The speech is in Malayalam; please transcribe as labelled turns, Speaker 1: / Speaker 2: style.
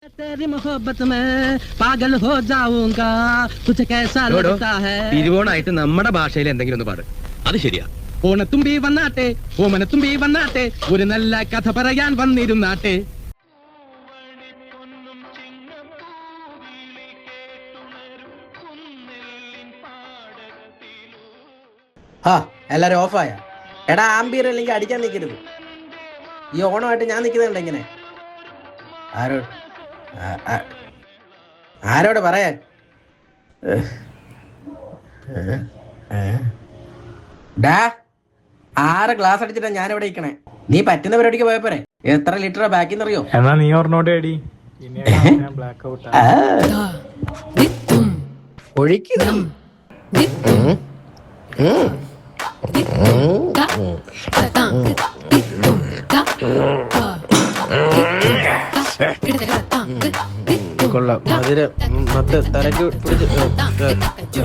Speaker 1: तेरी मोहब्बत में पागल हो जाऊंगा तुझे कैसा लगता है
Speaker 2: തിരുവോണായിട്ട് നമ്മുടെ ഭാഷയിൽ എന്തെങ്കിലും ഒന്ന് പാട്.
Speaker 3: അത് ശരിയാ.
Speaker 1: ഓണത്തുമ്പി വന്നാട്ടെ ഓമനത്തുമ്പി വന്നാട്ടെ ഒരു നല്ല കഥ പറയാൻ വന്നിരുന്നാട്ടെ.
Speaker 4: ആ എല്ലാരും ഓഫായ. എടാ ആംബിയർ അല്ലെങ്കിൽ അടിക്കാൻ നിൽക്കരുത്. ഈ ഓണമായിട്ട് ഞാൻ നിൽക്കുന്നുണ്ട് ഇങ്ങനെ. ആരോട് പറയാൻ? ഡാ 6 ഗ്ലാസ് അടിച്ചിട്ടാ ഞാൻ ഇവിടെ ഇരിക്കണേ. നീ പറ്റുന്ന പരിപാടിക്ക് പോയപ്പോരെ. എത്ര ലിറ്റർ ബാക്കിന്ന് അറിയോ?
Speaker 5: എന്നാ നീ ഓർണോട്ട് അടി. ബ്ലാക്ക് ഔട്ട്
Speaker 4: ഒഴിക്കുന്നു. കൊള്ളാം. അതിന് മൊത്ത തലക്ക് പിടിച്ച്